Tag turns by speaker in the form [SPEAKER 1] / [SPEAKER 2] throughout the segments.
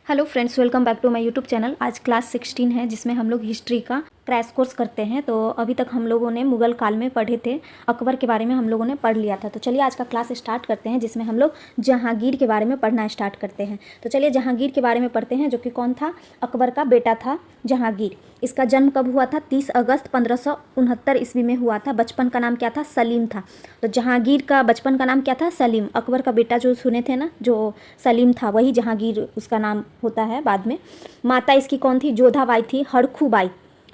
[SPEAKER 1] Hello friends, welcome back to my YouTube channel. आज class 16 है जिसमें हम लोग हिस्ट्री का क्रैश कोर्स करते हैं। तो अभी तक हम लोगों ने मुगल काल में पढ़े थे, अकबर के बारे में हम लोगों ने पढ़ लिया था। तो चलिए आज का क्लास स्टार्ट करते हैं जिसमें हम लोग जहांगीर के बारे में पढ़ना स्टार्ट करते हैं। तो चलिए जहांगीर के बारे में पढ़ते हैं, जो कि कौन था? अकबर का बेटा था जहांगीर। इसका जन्म कब हुआ था? 30 अगस्त 1569 ईस्वी में हुआ था। बचपन का नाम क्या था? सलीम था। तो जहांगीर का बचपन का नाम क्या था? सलीम। अकबर का बेटा जो सुने थे ना, जो सलीम था, वही जहांगीर उसका नाम होता है बाद में। माता इसकी कौन थी? जोधाबाई थी।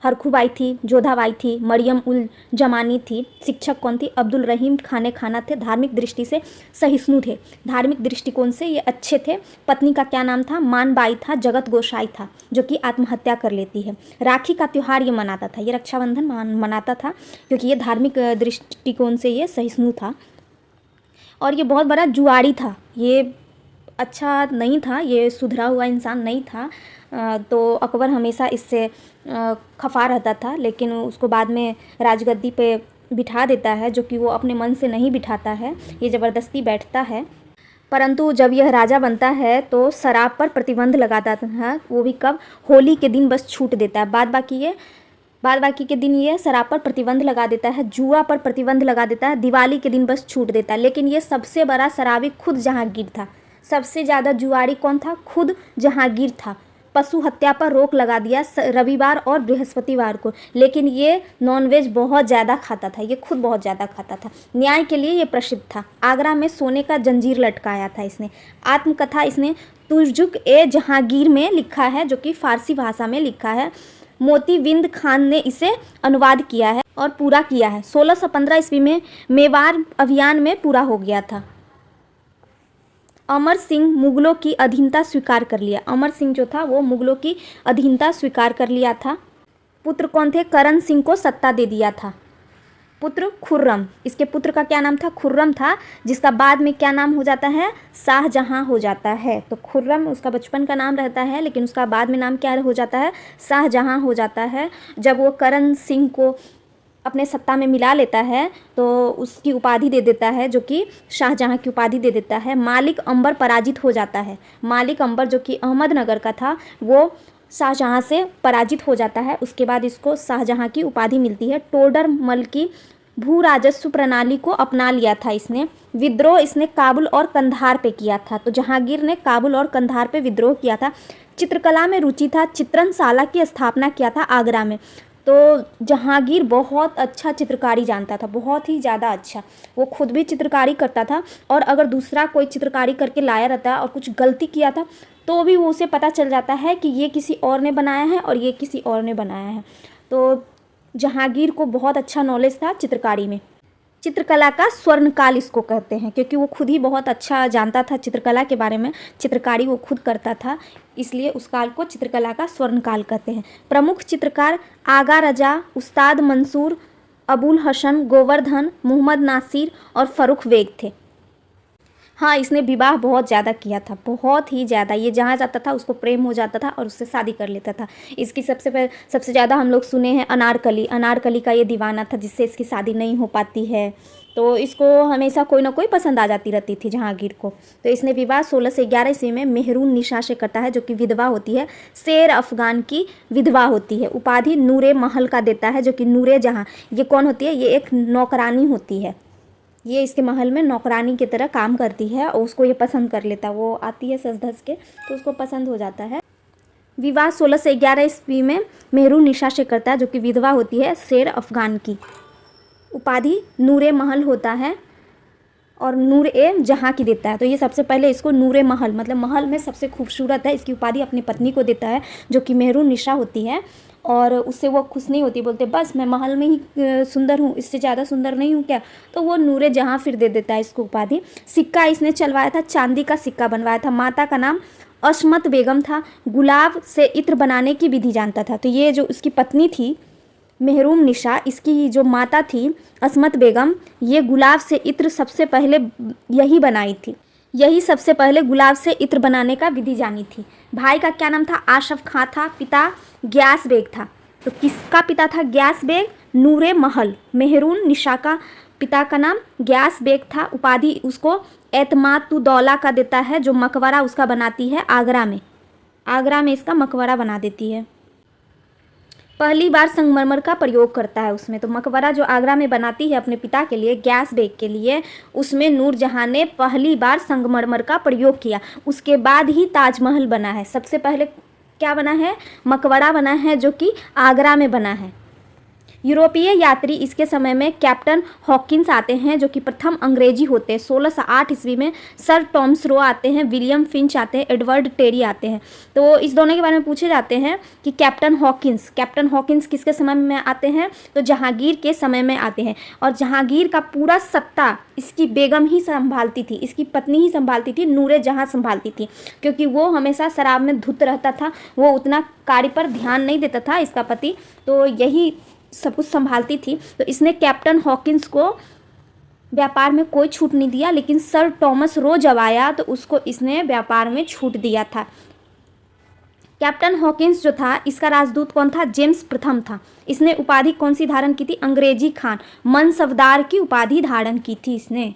[SPEAKER 1] हरखूबाई थी, जोधाबाई थी, मरियम उल जमानी थी। शिक्षक कौन थी? अब्दुल रहीम खाना थे। धार्मिक दृष्टि से सहिष्णु थे, धार्मिक दृष्टिकोण से ये अच्छे थे। पत्नी का क्या नाम था? मानबाई था। जगत गोसाई था, जो कि आत्महत्या कर लेती है। राखी का त्यौहार ये मनाता था, ये रक्षाबंधन मनाता था, क्योंकि ये धार्मिक दृष्टिकोण से ये सहिष्णु था। और ये बहुत बड़ा जुआरी था, ये अच्छा नहीं था, ये सुधरा हुआ इंसान नहीं था। तो अकबर हमेशा इससे खफा रहता था, लेकिन उसको बाद में राजगद्दी पे बिठा देता है, जो कि वो अपने मन से नहीं बिठाता है, ये ज़बरदस्ती बैठता है। परंतु जब यह राजा बनता है तो शराब पर प्रतिबंध लगाता है, वो भी कब? होली के दिन बस छूट देता है। बाद बाकी के दिन ये शराब पर प्रतिबंध लगा देता है, जुआ पर प्रतिबंध लगा देता है, दिवाली के दिन बस छूट देता है। लेकिन ये सबसे बड़ा शराबी खुद जहांगीर था। सबसे ज़्यादा जुआरी कौन था? खुद जहांगीर था। पशु हत्या पर रोक लगा दिया रविवार और बृहस्पतिवार को। लेकिन ये नॉनवेज बहुत ज़्यादा खाता था, ये खुद बहुत ज़्यादा खाता था। न्याय के लिए ये प्रसिद्ध था। आगरा में सोने का जंजीर लटकाया था इसने। आत्मकथा इसने तुजुक ए जहांगीर में लिखा है, जो कि फारसी भाषा में लिखा है। मोतीबिंद खान ने इसे अनुवाद किया है और पूरा किया है। 1615 ईस्वी में मेवाड़ अभियान में पूरा हो गया था। अमर सिंह मुगलों की अधीनता स्वीकार कर लिया। अमर सिंह जो था वो मुगलों की अधीनता स्वीकार कर लिया था। पुत्र कौन थे? करण सिंह को सत्ता दे दिया था। पुत्र खुर्रम, इसके पुत्र का क्या नाम था? खुर्रम था, जिसका बाद में क्या नाम हो जाता है? शाहजहां हो जाता है। तो खुर्रम उसका बचपन का नाम रहता है, लेकिन उसका बाद में नाम क्या हो जाता है? शाहजहां हो जाता है। जब वो करण सिंह को अपने सत्ता में मिला लेता है तो उसकी उपाधि दे देता है, जो कि शाहजहां की उपाधि दे देता है। मालिक अंबर पराजित हो जाता है। मालिक अंबर जो कि अहमदनगर का था, वो शाहजहां से पराजित हो जाता है। उसके बाद इसको शाहजहां की उपाधि मिलती है। टोडर मल की भू राजस्व प्रणाली को अपना लिया था इसने। विद्रोह इसने काबुल और कंधार पे किया था। तो जहांगीर ने काबुल और कंधार पे विद्रोह किया था। चित्रकला में रुचि था। चित्रणशाला की स्थापना किया था आगरा में। तो जहांगीर बहुत अच्छा चित्रकारी जानता था, बहुत ही ज़्यादा अच्छा। वो खुद भी चित्रकारी करता था, और अगर दूसरा कोई चित्रकारी करके लाया रहता और कुछ गलती किया था तो भी वो उसे पता चल जाता है कि ये किसी और ने बनाया है और ये किसी और ने बनाया है। तो जहांगीर को बहुत अच्छा नॉलेज था चित्रकारी में। चित्रकला का स्वर्णकाल इसको कहते हैं, क्योंकि वो खुद ही बहुत अच्छा जानता था चित्रकला के बारे में। चित्रकारी वो खुद करता था, इसलिए उस काल को चित्रकला का स्वर्णकाल कहते हैं। प्रमुख चित्रकार आगा रजा, उस्ताद मंसूर, अबुल हसन, गोवर्धन, मोहम्मद नासिर और फर्रुख बेग थे। हाँ, इसने विवाह बहुत ज़्यादा किया था, बहुत ही ज़्यादा। ये जहाँ जाता था उसको प्रेम हो जाता था और उससे शादी कर लेता था। इसकी सबसे ज़्यादा हम लोग सुने हैं अनारकली का ये दीवाना था, जिससे इसकी शादी नहीं हो पाती है। तो इसको हमेशा कोई ना कोई पसंद आ जाती रहती थी जहांगीर को। तो इसने विवाह 16 से 11 ईस्वी में मेहरून निशा से करता है, जो कि विधवा होती है, शेर अफगान की विधवा होती है। उपाधि नूरे महल का देता है, जो कि नूरे जहाँ, ये कौन होती है? ये एक नौकरानी होती है। ये इसके महल में नौकरानी की तरह काम करती है और उसको ये पसंद कर लेता है। वो आती है सज धज के, तो उसको पसंद हो जाता है। विवाह 16 से 11 ईस्वी में मेहरून निशा से करता है, जो कि विधवा होती है, शेर अफगान की। उपाधि नूरे महल होता है और नूर ए जहाँ की देता है। तो ये सबसे पहले इसको नूरे महल, मतलब महल में सबसे खूबसूरत है, इसकी उपाधि अपनी पत्नी को देता है, जो कि मेहरून निशा होती है। और उससे वो खुश नहीं होती, बोलते बस मैं महल में ही सुंदर हूँ, इससे ज़्यादा सुंदर नहीं हूँ क्या? तो वो नूरे जहाँ फिर दे देता है इसको उपाधि। सिक्का इसने चलवाया था, चांदी का सिक्का बनवाया था। माता का नाम अशमत बेगम था। गुलाब से इत्र बनाने की विधि जानता था। तो ये जो उसकी पत्नी थी मेहरून निशा, इसकी जो माता थी असमत बेगम, ये गुलाब से इत्र सबसे पहले यही बनाई थी। यही सबसे पहले गुलाब से इत्र बनाने का विधि जानी थी। भाई का क्या नाम था? आशफ खां था। पिता ग्यास बेग था। तो किसका पिता था ग्यास बेग? नूरे महल, मेहरून निशा का पिता का नाम ग्यास बेग था। उपाधि उसको एतमाद तु दौला का देता है, जो मकबरा उसका बनाती है आगरा में। आगरा में इसका मकबरा बना देती है। पहली बार संगमरमर का प्रयोग करता है उसमें। तो मकबरा जो आगरा में बनाती है अपने पिता के लिए गैस बेग के लिए, उसमें नूरजहाँ ने पहली बार संगमरमर का प्रयोग किया। उसके बाद ही ताजमहल बना है। सबसे पहले क्या बना है? मकबरा बना है, जो कि आगरा में बना है। यूरोपीय यात्री इसके समय में कैप्टन हॉकिंस आते हैं, जो कि प्रथम अंग्रेजी होते हैं। 1608 ईस्वी में सर टॉमस रो आते हैं, विलियम फिंच आते हैं, एडवर्ड टेरी आते हैं। तो इस दोनों के बारे में पूछे जाते हैं कि कैप्टन हॉकिंस किसके समय में आते हैं? तो जहांगीर के समय में आते हैं। और जहांगीर का पूरा सत्ता इसकी बेगम ही संभालती थी, इसकी पत्नी ही संभालती थी, नूरे जहाँ संभालती थी, क्योंकि वो हमेशा शराब में धुत रहता था, वो उतना कार्य पर ध्यान नहीं देता था इसका पति, तो यही सब कुछ संभालती थी। तो इसने कैप्टन हॉकिंस को व्यापार में कोई छूट नहीं दिया, लेकिन सर टॉमस रो जब आया तो उसको इसने व्यापार में छूट दिया था। कैप्टन हॉकिंस जो था, इसका राजदूत कौन था? जेम्स प्रथम था। इसने उपाधि कौन सी धारण की थी? अंग्रेजी खान, मनसबदार की उपाधि धारण की थी इसने।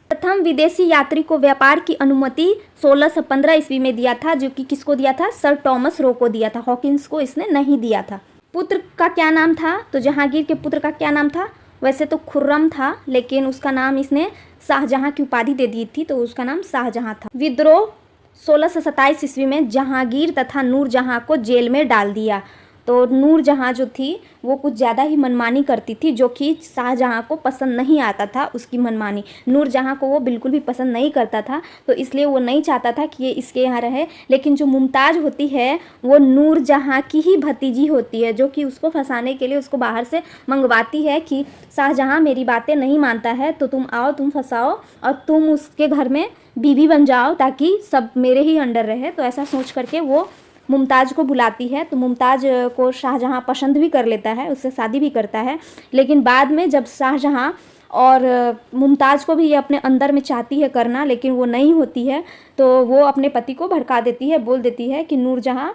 [SPEAKER 1] प्रथम विदेशी यात्री को व्यापार की अनुमति 1615 ईस्वी में दिया था, जो कि किसको दिया था? सर टॉमस रो को दिया था। हॉकिंस को इसने नहीं दिया था। पुत्र का क्या नाम था? तो जहांगीर के पुत्र का क्या नाम था? वैसे तो खुर्रम था, लेकिन उसका नाम इसने शाहजहां की उपाधि दे दी थी, तो उसका नाम शाहजहां था। विद्रोह 1627 ईस्वी में जहांगीर तथा नूरजहां को जेल में डाल दिया। तो नूरजहां जो थी वो कुछ ज़्यादा ही मनमानी करती थी, जो कि शाहजहां को पसंद नहीं आता था उसकी मनमानी। नूरजहां को वो बिल्कुल भी पसंद नहीं करता था, तो इसलिए वो नहीं चाहता था कि ये इसके यहाँ रहे। लेकिन जो मुमताज़ होती है वो नूरजहां की ही भतीजी होती है, जो कि उसको फंसाने के लिए उसको बाहर से मंगवाती है कि शाहजहां मेरी बातें नहीं मानता है, तो तुम आओ, तुम फंसाओ और तुम उसके घर में बीवी बन जाओ, ताकि सब मेरे ही अंडर रहे। तो ऐसा सोच करके वो मुमताज़ को बुलाती है। तो मुमताज़ को शाहजहां पसंद भी कर लेता है, उससे शादी भी करता है। लेकिन बाद में जब शाहजहां और मुमताज़ को भी ये अपने अंदर में चाहती है करना, लेकिन वो नहीं होती है, तो वो अपने पति को भड़का देती है, बोल देती है कि नूरजहां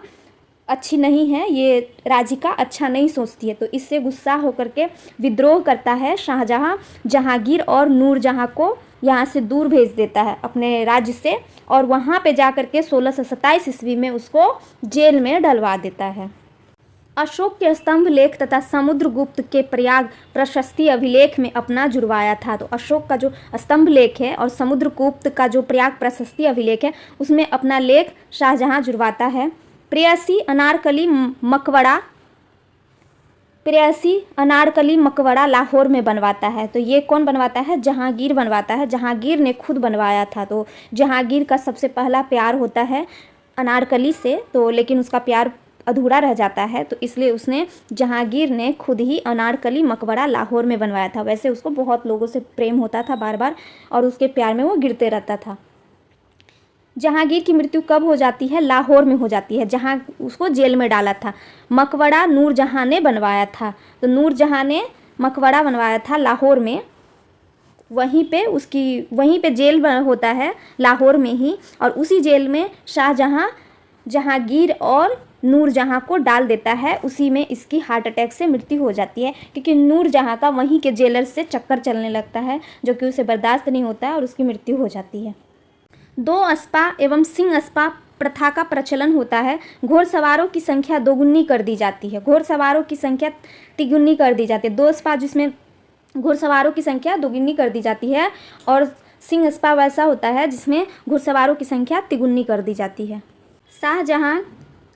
[SPEAKER 1] अच्छी नहीं है, ये राज्य का अच्छा नहीं सोचती है। तो इससे गुस्सा होकर के विद्रोह करता है शाहजहां, जहांगीर और नूरजहां को यहाँ से दूर भेज देता है अपने राज्य से, और वहाँ पे जा कर के 1627 ईस्वी में उसको जेल में डलवा देता है। अशोक के स्तंभ लेख तथा समुद्रगुप्त के प्रयाग प्रशस्ति अभिलेख में अपना जुड़वाया था। तो अशोक का जो स्तंभ लेख है और समुद्रगुप्त का जो प्रयाग प्रशस्ति अभिलेख है, उसमें अपना लेख शाहजहां जुड़वाता है। प्रेयसी अनारकली मकबरा लाहौर में बनवाता है। तो ये कौन बनवाता है? जहांगीर बनवाता है। जहांगीर ने खुद बनवाया था। तो जहांगीर का सबसे पहला प्यार होता है अनारकली से, तो लेकिन उसका प्यार अधूरा रह जाता है, तो इसलिए उसने जहांगीर ने खुद ही अनारकली मकबरा लाहौर में बनवाया था। वैसे उसको बहुत लोगों से प्रेम होता था बार बार, और उसके प्यार में वो गिरते रहता था। जहांगीर की मृत्यु कब हो जाती है? लाहौर में हो जाती है, जहां उसको जेल में डाला था। मकबरा नूरजहां ने बनवाया था। तो नूरजहां ने मकबरा बनवाया था लाहौर में, वहीं पे जेल होता है लाहौर में ही, और उसी जेल में शाहजहां जहांगीर और नूरजहां को डाल देता है। उसी में इसकी हार्ट अटैक से मृत्यु हो जाती है, क्योंकि नूरजहां का वहीं के जेलर से चक्कर चलने लगता है, जो कि उसे बर्दाश्त नहीं होता है, और उसकी मृत्यु हो जाती है। 2 अस्पा एवं सिंह अस्पा प्रथा का प्रचलन होता है। घोड़सवारों की संख्या दोगुनी कर दी जाती है, घोड़सवारों की संख्या तिगुनी कर दी जाती है। 2 अस्पा जिसमें घोड़सवारों की संख्या दोगुनी कर दी जाती है, और सिंह अस्पा वैसा होता है जिसमें घुड़सवारों की संख्या तिगुनी कर दी जाती है। शाहजहां,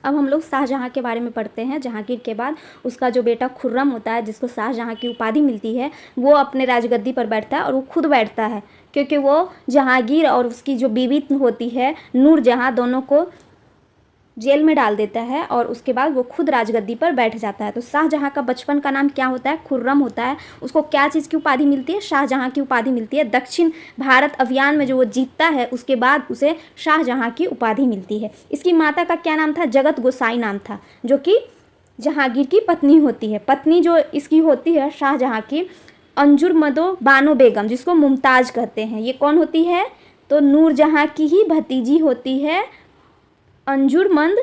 [SPEAKER 1] अब हम लोग शाहजहां के बारे में पढ़ते हैं। जहांगीर के बाद उसका जो बेटा खुर्रम होता है, जिसको शाहजहां की उपाधि मिलती है, वो अपने राजगद्दी पर बैठता है, और वो खुद बैठता है, क्योंकि वो जहांगीर और उसकी जो बीवी होती है नूरजहां, दोनों को जेल में डाल देता है, और उसके बाद वो खुद राजगद्दी पर बैठ जाता है। तो शाहजहां का बचपन का नाम क्या होता है? खुर्रम होता है। उसको क्या चीज़ की उपाधि मिलती है? शाहजहां की उपाधि मिलती है। दक्षिण भारत अभियान में जो वो जीतता है, उसके बाद उसे शाहजहां की उपाधि मिलती है। इसकी माता का क्या नाम था? जगत गोसाई नाम था, जो कि जहांगीर की पत्नी होती है। पत्नी जो इसकी होती है शाहजहां की, अंजुरमदो बानो बेगम, जिसको मुमताज़ कहते हैं। ये कौन होती है? तो नूरजहां की ही भतीजी होती है अंजुरमंद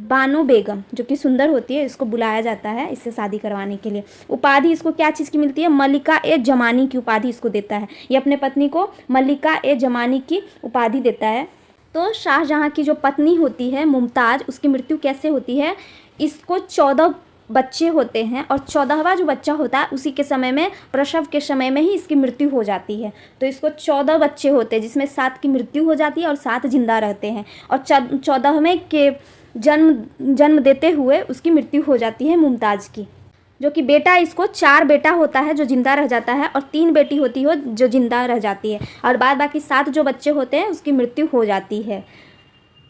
[SPEAKER 1] बानो बेगम, जो कि सुंदर होती है। इसको बुलाया जाता है इससे शादी करवाने के लिए। उपाधि इसको क्या चीज़ की मिलती है? मल्लिका ए जमानी की उपाधि इसको देता है। ये अपने पत्नी को मल्लिका ए जमानी की उपाधि देता है। तो शाहजहाँ की जो पत्नी होती है मुमताज़, उसकी मृत्यु कैसे होती है? इसको 14 बच्चे होते हैं और 14वां जो बच्चा होता है उसी के समय में, प्रसव के समय में ही इसकी मृत्यु हो जाती है। तो इसको 14 बच्चे होते हैं जिसमें 7 की मृत्यु हो जाती है और 7 जिंदा रहते हैं, और 14वें के जन्म देते हुए उसकी मृत्यु हो जाती है मुमताज़ की। जो कि बेटा, इसको 4 बेटा होता है जो जिंदा रह जाता है और 3 बेटी होती हो जो जिंदा रह जाती है, और बाद बाकी 7 जो बच्चे होते हैं उसकी मृत्यु हो जाती है।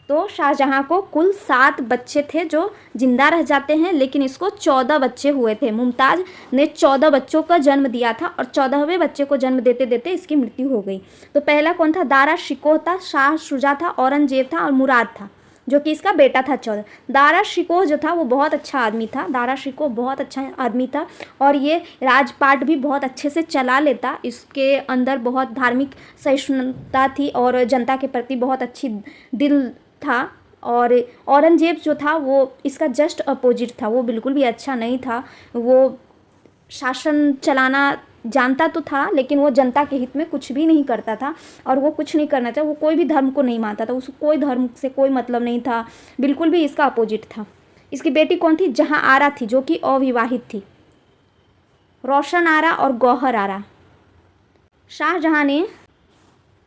[SPEAKER 1] तो शाहजहाँ को कुल 7 बच्चे थे जो जिंदा रह जाते हैं, लेकिन इसको 14 बच्चे हुए थे। मुमताज़ ने 14 बच्चों का जन्म दिया था और 14वें बच्चे को जन्म देते देते इसकी मृत्यु हो गई। तो पहला कौन था? दारा शिकोह था, शाह शुजा था, औरंगजेब था और मुराद था, जो कि इसका बेटा था 14। दारा शिकोह जो था वो बहुत अच्छा आदमी था। दारा शिकोह बहुत अच्छा आदमी था और ये राजपाट भी बहुत अच्छे से चला लेता। इसके अंदर बहुत धार्मिक सहिष्णुता थी और जनता के प्रति बहुत अच्छी दिल था। और औरंगजेब जो था वो इसका जस्ट अपोजिट था, वो बिल्कुल भी अच्छा नहीं था। वो शासन चलाना जानता तो था, लेकिन वो जनता के हित में कुछ भी नहीं करता था और वो कुछ नहीं करना चाहता। वो कोई भी धर्म को नहीं मानता था, उसको कोई धर्म से कोई मतलब नहीं था, बिल्कुल भी इसका अपोजिट था। इसकी बेटी कौन थी? जहाँ आरा थी, जो कि अविवाहित थी। रोशन आरा और गौहर आरा। शाहजहाँ ने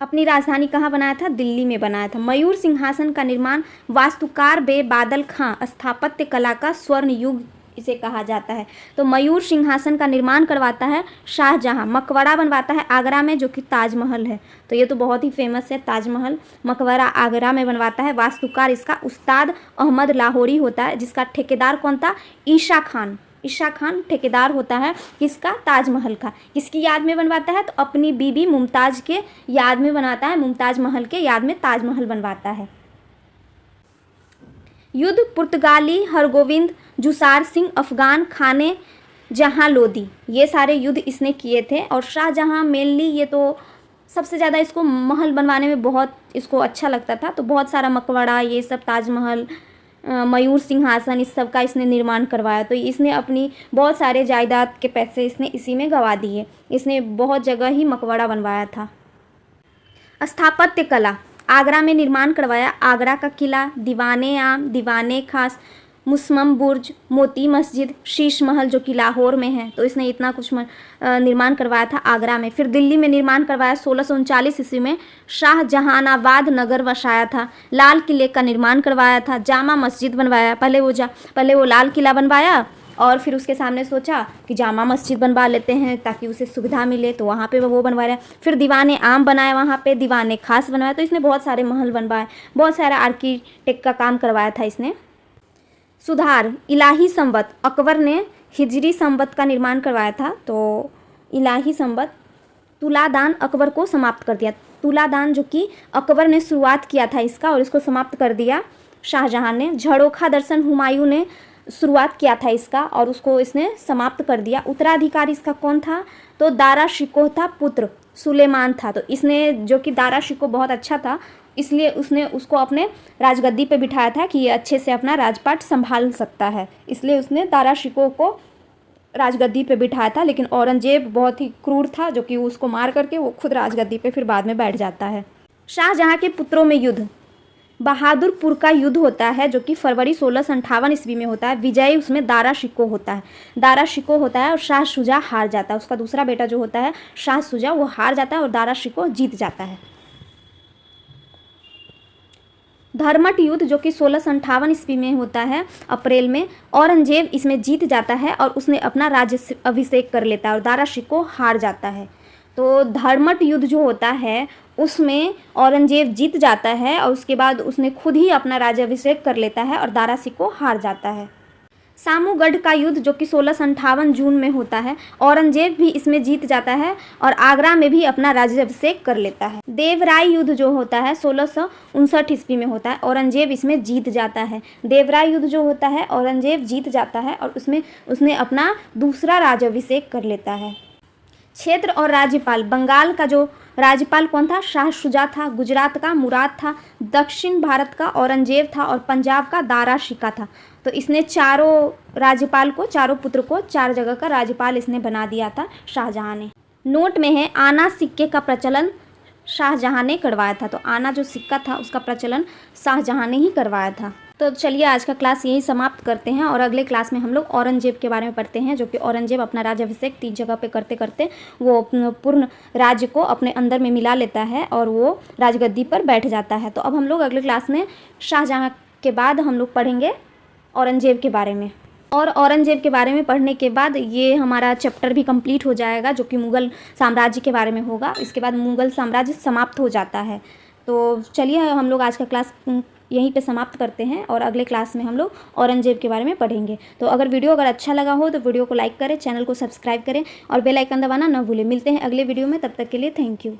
[SPEAKER 1] अपनी राजधानी कहाँ बनाया था? दिल्ली में बनाया था। मयूर सिंहासन का निर्माण वास्तुकार बे बादल खां, स्थापत्य कला का स्वर्ण युग इसे कहा जाता है। तो मयूर सिंहासन का निर्माण करवाता है शाहजहाँ। मकबरा बनवाता है आगरा में, जो कि ताजमहल है। तो ये तो बहुत ही फेमस है ताजमहल। मकबरा आगरा में बनवाता है। वास्तुकार इसका उस्ताद अहमद लाहौरी होता है, जिसका ठेकेदार कौन था? ईशा खान। ईशा खान ठेकेदार होता है किसका? ताजमहल का। किसकी याद में बनवाता है? तो अपनी बीबी मुमताज़ के याद में बनाता है। मुमताज़ महल के याद में ताजमहल बनवाता है। युद्ध पुर्तगाली हरगोविंद, जुसार सिंह, अफगान खाने जहाँ लोदी, ये सारे युद्ध इसने किए थे। और शाहजहाँ मेनली ये तो सबसे ज़्यादा इसको महल बनवाने में बहुत इसको अच्छा लगता था, तो बहुत सारा मकबरा, ये सब ताजमहल, मयूर सिंहासन, इस सब का इसने निर्माण करवाया। तो इसने अपनी बहुत सारे जायदाद के पैसे इसने इसी में गंवा दिए। इसने बहुत जगह ही मकबरा बनवाया था। स्थापत्य कला आगरा में निर्माण करवाया। आगरा का किला, दीवाने आम, दीवाने खास, मुसम्मम बुर्ज, मोती मस्जिद, शीश महल जो कि लाहौर में है। तो इसने इतना कुछ निर्माण करवाया था आगरा में। फिर दिल्ली में निर्माण करवाया 1639 ईस्वी में। शाहजहानाबाद नगर बसाया था। लाल किले का निर्माण करवाया था। जामा मस्जिद बनवाया। पहले वो लाल किला बनवाया और फिर उसके सामने सोचा कि जामा मस्जिद बनवा लेते हैं ताकि उसे सुविधा मिले, तो वहाँ पे वो बनवाया। फिर दीवाने आम बनाया, वहाँ पे दीवाने खास बनवाया। तो इसने बहुत सारे महल बनवाए, बहुत सारा आर्किटेक्ट का काम करवाया था इसने। सुधार इलाही संवत, अकबर ने हिजरी संवत का निर्माण करवाया था। तो इलाही संवत, तुलादान अकबर को समाप्त कर दिया। तुलादान जो कि अकबर ने शुरुआत किया था इसका और इसको समाप्त कर दिया शाहजहाँ ने। झरोखा दर्शन हुमायूं ने शुरुआत किया था इसका और उसको इसने समाप्त कर दिया। उत्तराधिकारी इसका कौन था? तो दारा शिकोह था, पुत्र सुलेमान था। तो इसने, जो कि दारा शिकोह बहुत अच्छा था, इसलिए उसने उसको अपने राजगद्दी पे बिठाया था कि ये अच्छे से अपना राजपाट संभाल सकता है, इसलिए उसने दारा शिकोह को राजगद्दी पे बिठाया था। लेकिन औरंगजेब बहुत ही क्रूर था, जो कि उसको मार करके वो खुद राजगद्दी पे फिर बाद में बैठ जाता है। शाहजहाँ के पुत्रों में युद्ध, बहादुरपुर का युद्ध होता है जो कि फरवरी 1658 ईस्वी में होता है। विजयी उसमें दारा शिकोह होता है। दारा शिकोह होता है और शाह शुजा हार जाता है। उसका दूसरा बेटा जो होता है शाह शुजा, वो हार जाता है और दारा शिकोह जीत जाता है। धर्मट युद्ध जो कि 1658 ईस्वी में होता है अप्रैल में, औरंगजेब इसमें जीत जाता है और उसने अपना राज्य अभिषेक कर लेता है और दारा शिकोह हार जाता है। तो धर्मट युद्ध जो होता है उसमें औरंगजेब जीत जाता है और उसके बाद उसने खुद ही अपना राज्याभिषेक कर लेता है और दारा शिकोह हार जाता है। सामूगढ़ का युद्ध जो कि 1658 जून में होता है, औरंगजेब भी इसमें जीत जाता है और आगरा में भी अपना राज्याभिषेक कर लेता है। देवराय युद्ध जो होता है 1659 ईस्वी में होता है, औरंगजेब इसमें जीत जाता है। देवराय युद्ध जो होता है औरंगजेब जीत जाता है और उसमें उसने अपना दूसरा राज्याभिषेक कर लेता है। क्षेत्र और राज्यपाल, बंगाल का जो राज्यपाल कौन था? शाह शुजा था। गुजरात का मुराद था। दक्षिण भारत का औरंगजेब था और पंजाब का दारा शिका था। तो इसने चारों राज्यपाल को, चारों पुत्र को 4 जगह का राज्यपाल इसने बना दिया था शाहजहाँ ने। नोट में है, आना सिक्के का प्रचलन शाहजहाँ ने करवाया था। तो आना जो सिक्का था उसका प्रचलन शाहजहाँ ने ही करवाया था। तो चलिए आज का क्लास यही समाप्त करते हैं और अगले क्लास में हम लोग औरंगजेब के बारे में पढ़ते हैं, जो कि औरंगजेब अपना राज्याभिषेक 3 जगह पे करते करते वो पूर्ण राज्य को अपने अंदर में मिला लेता है और वो राजगद्दी पर बैठ जाता है। तो अब हम लोग अगले क्लास में शाहजहाँ के बाद हम लोग पढ़ेंगे औरंगजेब के बारे में। और औरंगजेब के बारे में पढ़ने के बाद ये हमारा चैप्टर भी कंप्लीट हो जाएगा, जो कि मुग़ल साम्राज्य के बारे में होगा। इसके बाद मुग़ल साम्राज्य समाप्त हो जाता है। तो चलिए हम लोग आज का क्लास यहीं पे समाप्त करते हैं और अगले क्लास में हम लोग औरंगजेब के बारे में पढ़ेंगे। तो अगर वीडियो अच्छा लगा हो तो वीडियो को लाइक करें, चैनल को सब्सक्राइब करें और बेल आइकन दबाना न भूलें। मिलते हैं अगले वीडियो में, तब तक के लिए थैंक यू।